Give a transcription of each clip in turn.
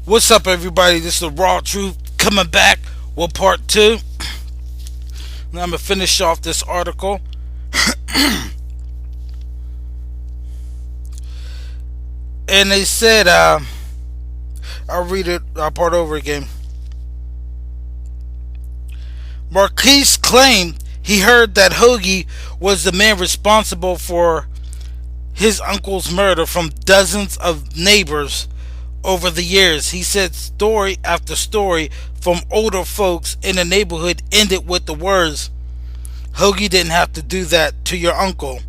What's up, everybody? This is the Raw Truth coming back with part two. Now I'm gonna finish off this article. And they said, I'll read it. I'll part over again. Marquise claimed he heard that Hoagie was the man responsible for his uncle's murder from dozens of neighbors over the years. He said story after story from older folks in the neighborhood ended with the words, "Hoagie didn't have to do that to your uncle.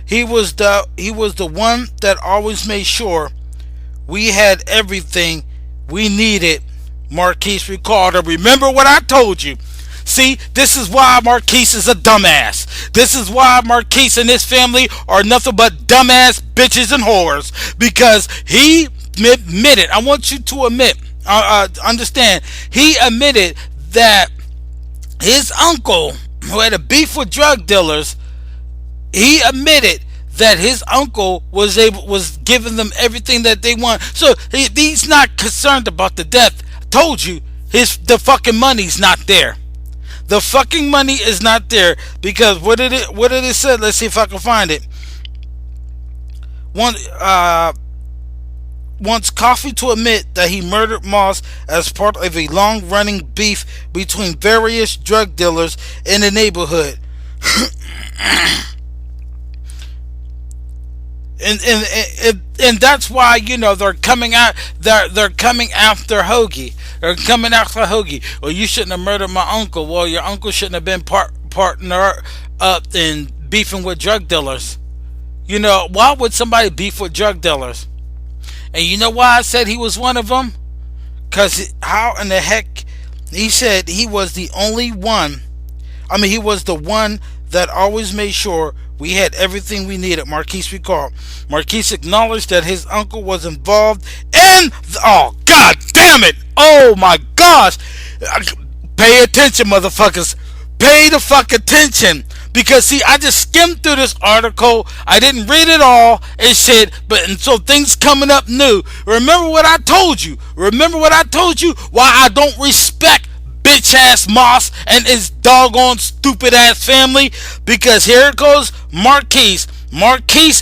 He was the one that always made sure we had everything we needed." Marquise recalled. And remember what I told you. See, this is why Marquise is a dumbass. This is why Marquise and his family are nothing but dumbass bitches and whores. Because he admitted, I want you to understand, he admitted that his uncle, who had a beef with drug dealers, he admitted that his uncle was giving them everything that they want. So he's not concerned about the death. I told you, the fucking money's not there. The fucking money is not there because what did it say? Let's see if I can find it. Wants Coffee to admit that he murdered Moss as part of a long-running beef between various drug dealers in the neighborhood. And that's why, they're coming out. They're coming after Hoagie. They're coming after Hoagie. Well, you shouldn't have murdered my uncle. Well, your uncle shouldn't have been partner up in beefing with drug dealers. Why would somebody beef with drug dealers? And you know why I said he was one of them? Because how in the heck? He said he was the only one. He was the one that always made sure we had everything we needed, Marquise recalled. Marquise acknowledged that his uncle was involved in... Oh, god damn it! Oh my gosh! Pay attention, motherfuckers. Pay the fuck attention. Because, see, I just skimmed through this article. I didn't read it all and shit. And so things coming up new. Remember what I told you. Why I don't respect bitch ass Moss and his doggone stupid ass family. Because here it goes. Marquise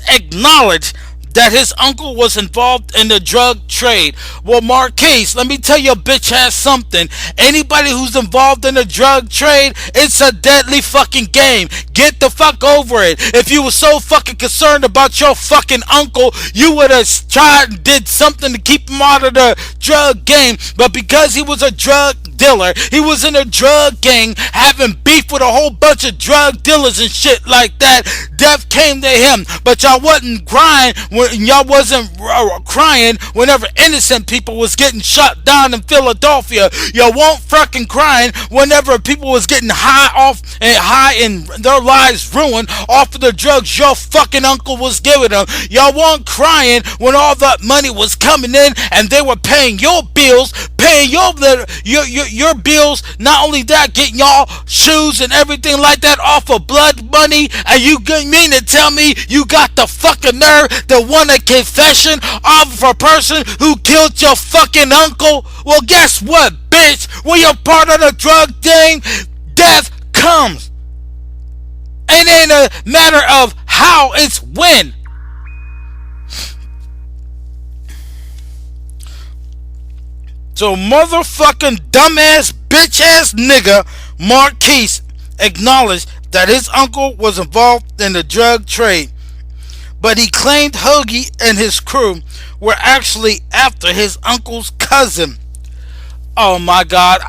acknowledged that his uncle was involved in the drug trade. Well, Marquise, let me tell your bitch ass something. Anybody who's involved in the drug trade, it's a deadly fucking game. Get the fuck over it. If you were so fucking concerned about your fucking uncle, you would have tried and did something to keep him out of the drug game. But because he was a drug dealer, he was in a drug gang having beef with a whole bunch of drug dealers and shit like that, death came to him. But y'all wasn't crying whenever innocent people was getting shot down in Philadelphia. Y'all won't fucking crying whenever people was getting high and their lives ruined off of the drugs your fucking uncle was giving them. Y'all weren't crying when all that money was coming in and they were paying your bills, paying your bills. Not only that, getting y'all shoes and everything like that off of blood money. And you mean to tell me you got the fucking nerve to want a confession of a person who killed your fucking uncle? Well, guess what, bitch? When you're part of the drug thing, death comes. It ain't a matter of how, it's when. So motherfucking dumbass bitch ass nigga Marquise acknowledged that his uncle was involved in the drug trade, but he claimed Hoagie and his crew were actually after his uncle's cousin. Oh my god.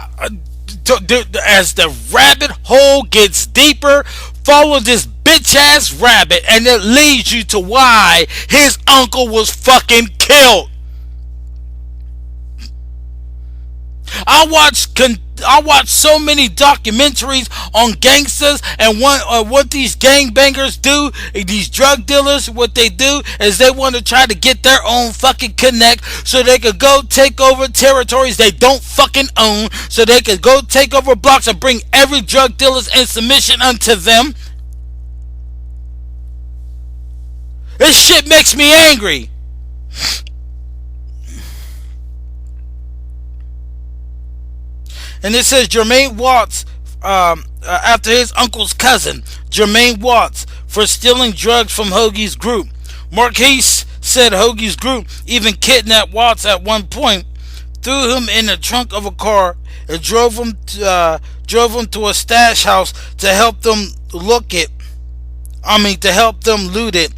As the rabbit hole gets deeper, follow this bitch ass rabbit and it leads you to why his uncle was fucking killed. I watch so many documentaries on gangsters and what these gangbangers do, these drug dealers. What they do is they want to try to get their own fucking connect so they could go take over territories they don't fucking own, so they could go take over blocks and bring every drug dealers in submission unto them. This shit makes me angry. And it says Jermaine Watts, after his uncle's cousin, Jermaine Watts, for stealing drugs from Hoagie's group. Marquise said Hoagie's group even kidnapped Watts at one point, threw him in the trunk of a car, and drove him to a stash house to help them to help them loot it.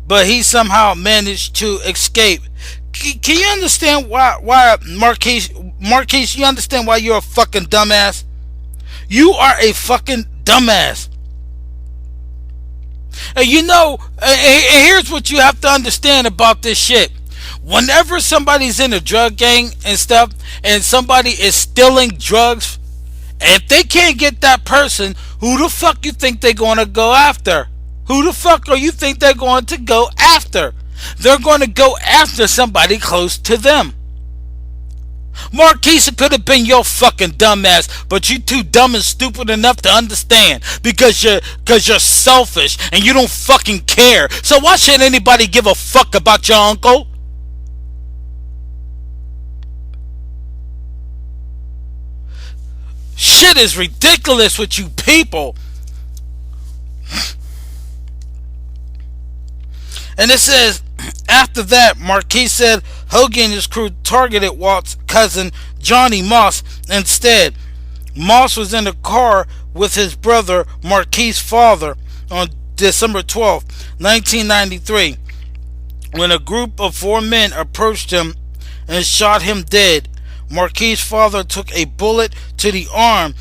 But he somehow managed to escape. Can you understand why Marquise? You understand why you're a fucking dumbass? You are a fucking dumbass. And here's what you have to understand about this shit. Whenever somebody's in a drug gang and stuff, and somebody is stealing drugs, if they can't get that person, who the fuck you think they're going to go after? Who the fuck are you think they're going to go after? They're going to go after somebody close to them. Marquise could have been your fucking dumbass, but you too dumb and stupid enough to understand because you're selfish and you don't fucking care. So why should anybody give a fuck about your uncle? Shit is ridiculous with you people. And it says, after that, Marquis said Hoagie and his crew targeted Walt's cousin, Johnny Moss, instead. Moss was in a car with his brother, Marquis' father, on December 12, 1993, when a group of 4 men approached him and shot him dead. Marquis' father took a bullet to the arm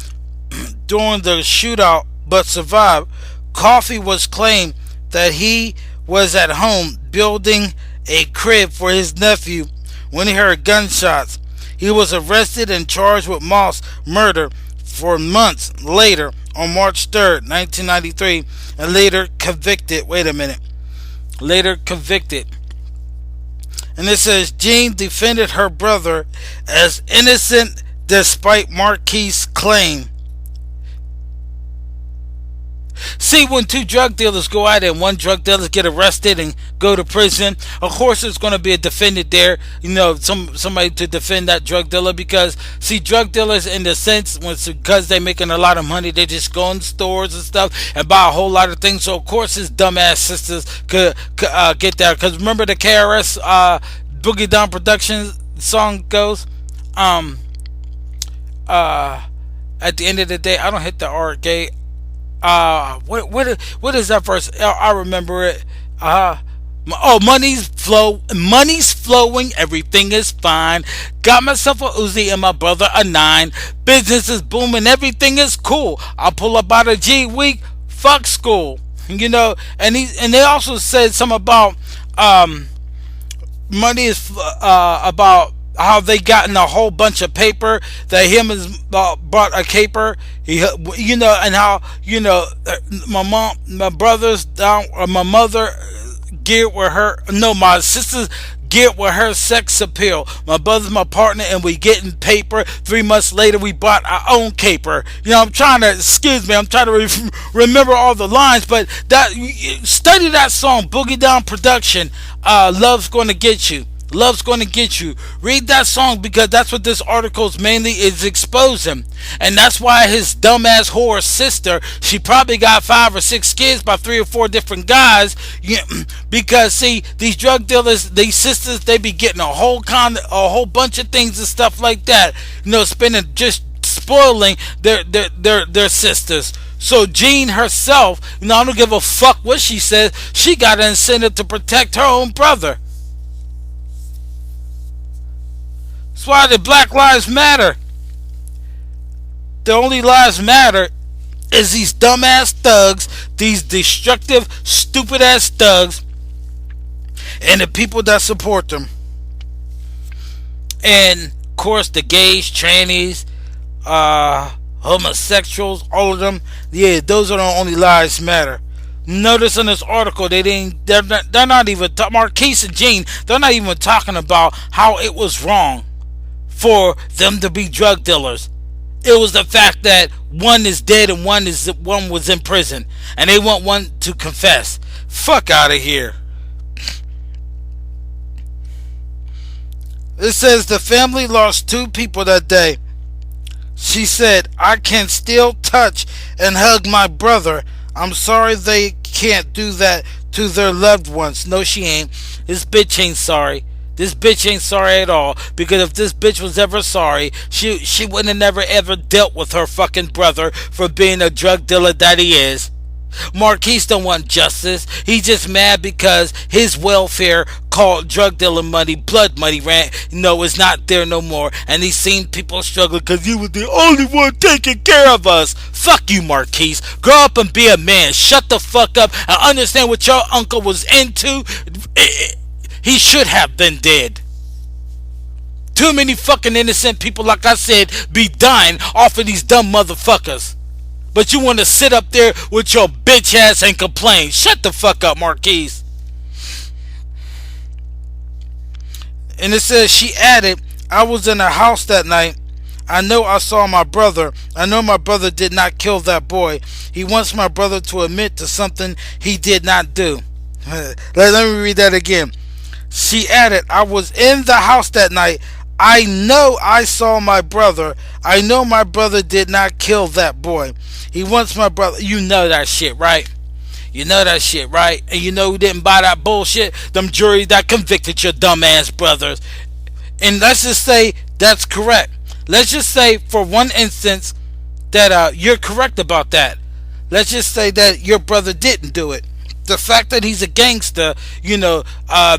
during the shootout but survived. Coffey was claimed that he was at home building a crib for his nephew when he heard gunshots. He was arrested and charged with Moss murder for months later on March 3rd, 1993, and later convicted. Later convicted. And it says Jean defended her brother as innocent despite Marquis' claim. See, when 2 drug dealers go out and 1 drug dealer get arrested and go to prison, of course there's going to be a defendant there, somebody to defend that drug dealer, because see, drug dealers in the sense, because they're making a lot of money, they just go in stores and stuff and buy a whole lot of things. So of course his dumbass sisters could get there, because remember the KRS Boogie Down Productions song goes, at the end of the day, I don't hit the art gate. What is that verse? I remember it. Money's flowing, everything is fine. Got myself a Uzi and my brother a 9. Business is booming, everything is cool. I pull up out of G week, fuck school. And they also said something about money is about how they gotten a whole bunch of paper, that him has bought a caper, and how my brothers down, or my mother geared with her, no, my sisters geared with her sex appeal. My brother's my partner and we getting paper. 3 months later we bought our own caper. I'm trying to remember all the lines, but study that song, Boogie Down Production, Love's Gonna Get You. Love's Going to Get You. Read that song, because that's what this article mainly is exposing. And that's why his dumbass whore sister, she probably got 5 or 6 kids by 3 or 4 different guys. Because see, these drug dealers, these sisters, they be getting a whole bunch of things and stuff like that. Spending, just spoiling their sisters. So Jean herself, I don't give a fuck what she says. She got an incentive to protect her own brother. That's why the Black Lives Matter. The only lives matter is these dumbass thugs, these destructive, stupid ass thugs, and the people that support them. And of course the gays, trannies, homosexuals, all of them. Yeah, those are the only lives matter. Notice in this article, they're not even Marquise and Jean, they're not even talking about how it was wrong for them to be drug dealers. It was the fact that one is dead and one was in prison, and they want one to confess. Fuck out of here. It says the family lost 2 people that day. She said, I can still touch and hug my brother. I'm sorry they can't do that to their loved ones. No, she ain't. This bitch ain't sorry. This bitch ain't sorry at all. Because if this bitch was ever sorry, she wouldn't have never ever dealt with her fucking brother for being a drug dealer that he is. Marquise don't want justice. He's just mad because his welfare called drug dealer money, blood money, is not there no more. And he's seen people struggle because you was the only one taking care of us. Fuck you, Marquise. Grow up and be a man. Shut the fuck up and understand what your uncle was into. He should have been dead. Too many fucking innocent people, like I said, be dying off of these dumb motherfuckers. But you want to sit up there with your bitch ass and complain. Shut the fuck up, Marquise. And it says, she added, I was in a house that night. I know I saw my brother. I know my brother did not kill that boy. He wants my brother to admit to something he did not do. Let me read that again. She added, I was in the house that night. I know I saw my brother. I know my brother did not kill that boy. He wants my brother. You know that shit, right? You know that shit, right? And you know who didn't buy that bullshit? Them juries that convicted your dumbass brothers. And let's just say that's correct. Let's just say for one instance that you're correct about that. Let's just say that your brother didn't do it. The fact that he's a gangster,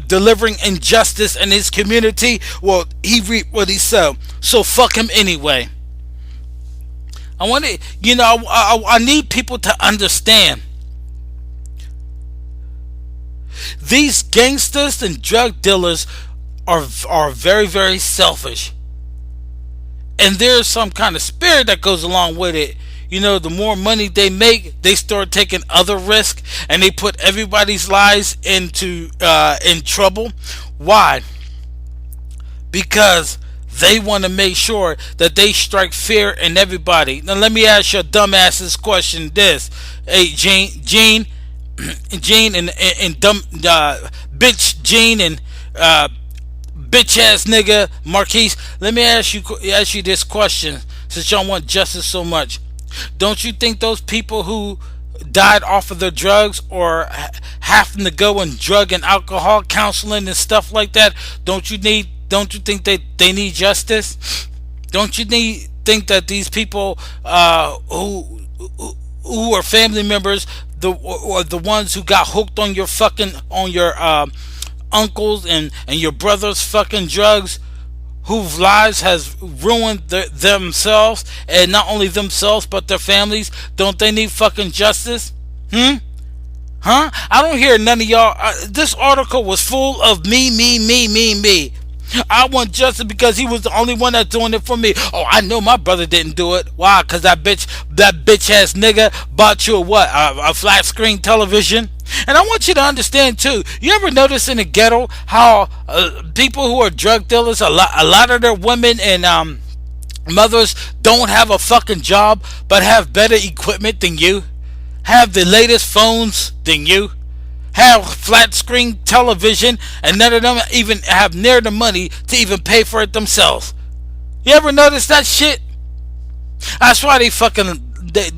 delivering injustice in his community, well, he reaped what he sowed. So fuck him anyway. I need people to understand. These gangsters and drug dealers are very, very selfish. And there's some kind of spirit that goes along with it. The more money they make, they start taking other risks, and they put everybody's lives in trouble. Why? Because they want to make sure that they strike fear in everybody. Now let me ask your dumbass question this. Hey, Gene, and dumb bitch Gene and bitch ass nigga Marquise. Let me ask you this question, since y'all want justice so much. Don't you think those people who died off of their drugs or having to go in drug and alcohol counseling and stuff like that, don't you think that they need justice? Don't you think that these people who are family members, or the ones who got hooked on your uncles and your brother's fucking drugs, whose lives has ruined themselves, and not only themselves but their families, don't they need fucking justice? Huh? I don't hear none of y'all. This article was full of me. I want justice because he was the only one that's doing it for me. Oh, I know my brother didn't do it. Why? Because that bitch ass nigga bought you a flat screen television. And I want you to understand too. You ever notice in the ghetto how people who are drug dealers, a lot of their women and mothers don't have a fucking job, but have better equipment than you, have the latest phones than you, have flat screen television, and none of them even have near the money to even pay for it themselves. You ever notice that shit? That's why they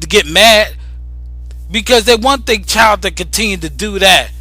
get mad, because they want their child to continue to do that.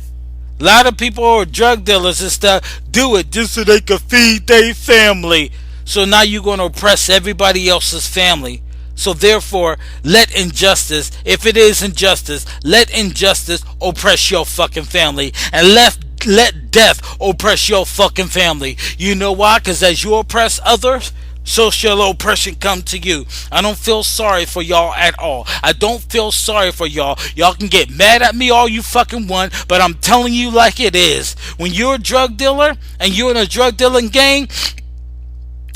A lot of people who are drug dealers and stuff do it just so they can feed their family. So now you're going to oppress everybody else's family. So therefore, let injustice, if it is injustice, let injustice oppress your fucking family. And let death oppress your fucking family. You know why? Because as you oppress others, so shall oppression come to you. I don't feel sorry for y'all at all. I don't feel sorry for y'all. Y'all can get mad at me all you fucking want, but I'm telling you like it is. When you're a drug dealer and you're in a drug dealing gang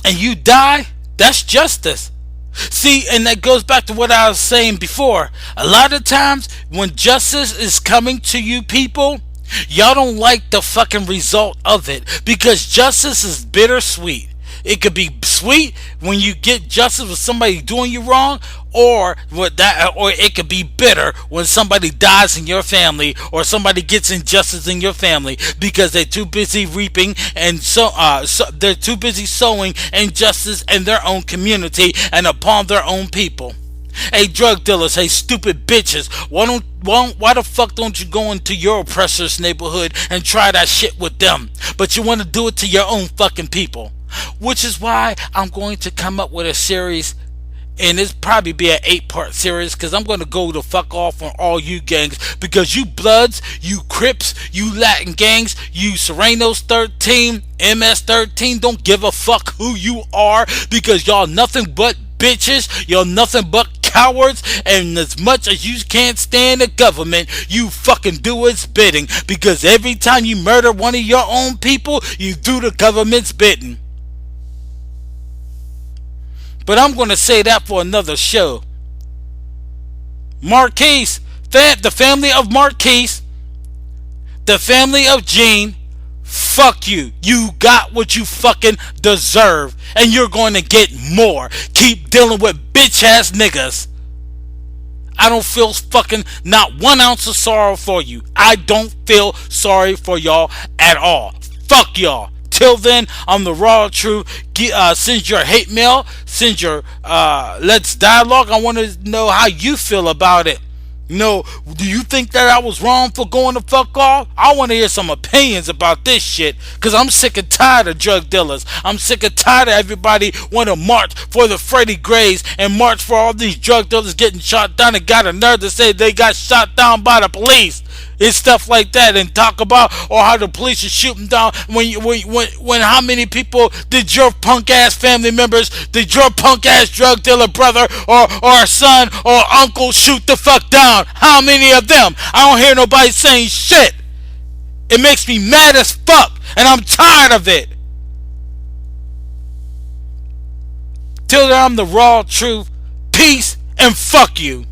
and you die, that's justice. See, and that goes back to what I was saying before. A lot of times when justice is coming to you people, y'all don't like the fucking result of it, because justice is bittersweet. It could be sweet when you get justice with somebody doing you wrong, or what that, or it could be bitter when somebody dies in your family or somebody gets injustice in your family because they're too busy reaping and so they're too busy sowing injustice in their own community and upon their own people. Hey, drug dealers, hey, stupid bitches, why the fuck don't you go into your oppressor's neighborhood and try that shit with them? But you want to do it to your own fucking people. Which is why I'm going to come up with a series, and it's probably be an 8-part series, because I'm going to go the fuck off on all you gangs, because you Bloods, you Crips, you Latin gangs, you Serenos 13, MS 13 don't give a fuck who you are, because y'all nothing but bitches, y'all nothing but cowards, and as much as you can't stand the government, you fucking do its bidding, because every time you murder one of your own people, you do the government's bidding. But I'm going to say that for another show. Marquise, the family of Marquise, the family of Gene, fuck you. You got what you fucking deserve, and you're going to get more. Keep dealing with bitch ass niggas. I don't feel fucking not 1 ounce of sorrow for you. I don't feel sorry for y'all at all. Fuck y'all. Till then, I'm the raw truth. Send your hate mail. Send your let's dialogue. I want to know how you feel about it. No, do you think that I was wrong for going the fuck off? I want to hear some opinions about this shit, because I'm sick and tired of drug dealers. I'm sick and tired of everybody want to march for the Freddie Grays and march for all these drug dealers getting shot down and got a nerve to say they got shot down by the police. It's stuff like that, and talk about or how the police are shooting down when how many people did your punk ass family members, did your punk ass drug dealer brother or son or uncle shoot the fuck down? How many of them? I don't hear nobody saying shit. It makes me mad as fuck, and I'm tired of it. Till then, I'm the raw truth. Peace and fuck you.